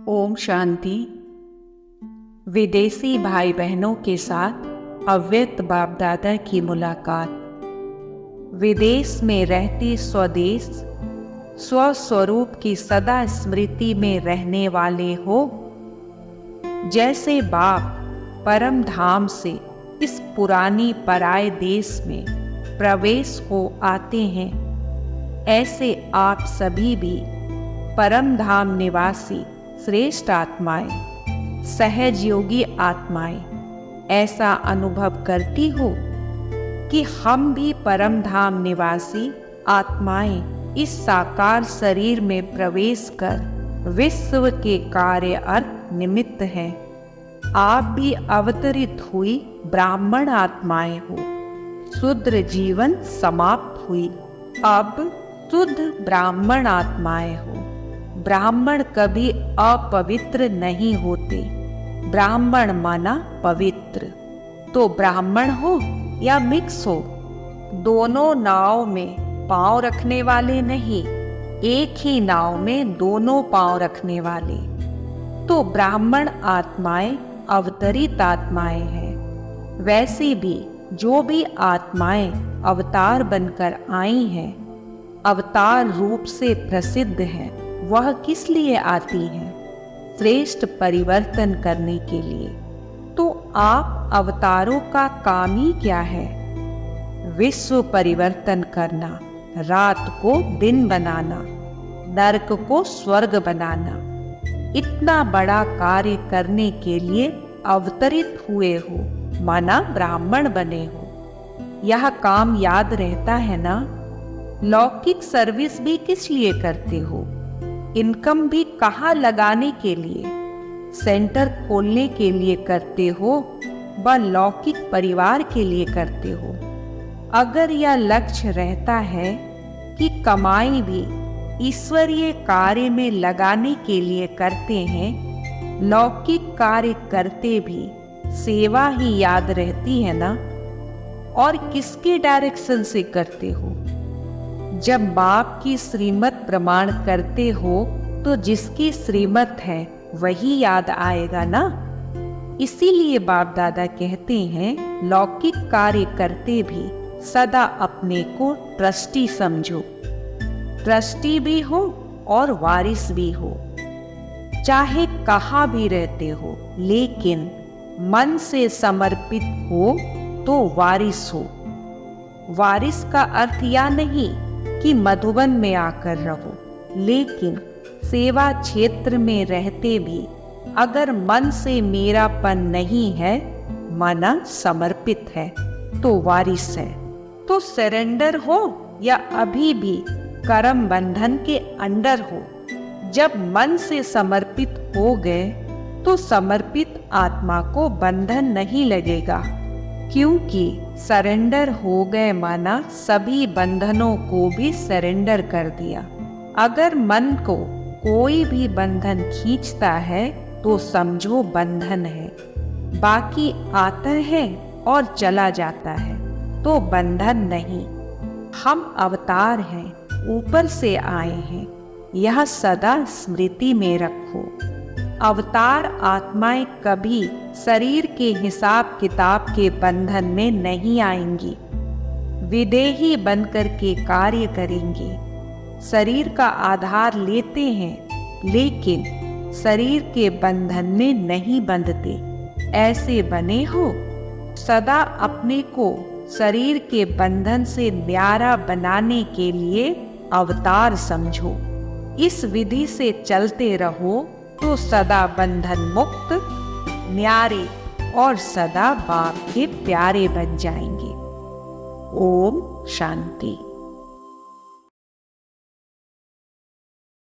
ओम शांति। विदेशी भाई बहनों के साथ अव्यक्त बाप दादा की मुलाकात। विदेश में रहते स्वदेश स्वस्वरूप की सदा स्मृति में रहने वाले हो। जैसे बाप परम धाम से इस पुरानी पराए देश में प्रवेश हो आते हैं, ऐसे आप सभी भी परम धाम निवासी श्रेष्ठ आत्माएं, सहज योगी आत्माएं ऐसा अनुभव करती हो कि हम भी परम धाम निवासी आत्माएं इस साकार शरीर में प्रवेश कर विश्व के कार्य अर्थ निमित्त हैं। आप भी अवतरित हुई ब्राह्मण आत्माएं हो। शूद्र जीवन समाप्त हुई, अब शुद्ध ब्राह्मण आत्माएं हो। ब्राह्मण कभी अपवित्र नहीं होते। ब्राह्मण माना पवित्र। तो ब्राह्मण हो या मिक्स हो, दोनों नाव में पांव रखने वाले नहीं, एक ही नाव में दोनों पांव रखने वाले। तो ब्राह्मण आत्माएं अवतरित आत्माएं हैं। वैसे भी जो भी आत्माएं अवतार बनकर आई हैं, अवतार रूप से प्रसिद्ध हैं, वह किस लिए आती हैं? श्रेष्ठ परिवर्तन करने के लिए। तो आप अवतारों का काम ही क्या है? विश्व परिवर्तन करना, रात को दिन बनाना, नरक को स्वर्ग बनाना। इतना बड़ा कार्य करने के लिए अवतरित हुए हो, माना ब्राह्मण बने हो। यह काम याद रहता है ना? लौकिक सर्विस भी किस लिए करते हो? इनकम भी कहाँ लगाने के लिए? सेंटर खोलने के लिए करते हो व लौकिक परिवार के लिए करते हो? अगर यह लक्ष्य रहता है कि कमाई भी ईश्वरीय कार्य में लगाने के लिए करते हैं, लौकिक कार्य करते भी सेवा ही याद रहती है ना? और किसके डायरेक्शन से करते हो? जब बाप की श्रीमत प्रमाण करते हो तो जिसकी श्रीमत है वही याद आएगा ना। इसीलिए बाप दादा कहते हैं, लौकिक कार्य करते भी सदा अपने को ट्रस्टी समझो। ट्रस्टी भी हो और वारिस भी हो। चाहे कहाँ भी रहते हो, लेकिन मन से समर्पित हो तो वारिस हो। वारिस का अर्थ यह नहीं कि मधुबन में आकर रहो, लेकिन सेवा क्षेत्र में रहते भी अगर मन से मेरापन नहीं है, माना समर्पित है, तो वारिस है। तो सरेंडर हो या अभी भी कर्म बंधन के अंडर हो, जब मन से समर्पित हो गए तो समर्पित आत्मा को बंधन नहीं लगेगा, क्योंकि सरेंडर हो गए माना सभी बंधनों को भी सरेंडर कर दिया। अगर मन को कोई भी बंधन खींचता है तो समझो बंधन है। बाकी आता है और चला जाता है तो बंधन नहीं। हम अवतार हैं, ऊपर से आए हैं, यह सदा स्मृति में रखो। अवतार आत्माएं कभी शरीर के हिसाब किताब के बंधन में नहीं आएंगी। विदेही बनकर के कार्य करेंगे। शरीर का आधार लेते हैं, लेकिन शरीर के बंधन में नहीं बंधते। ऐसे बने हो। सदा अपने को शरीर के बंधन से न्यारा बनाने के लिए अवतार समझो। इस विधि से चलते रहो तो सदा बंधन मुक्त, न्यारे और सदा बाप के प्यारे बन जाएंगे। ओम शांति।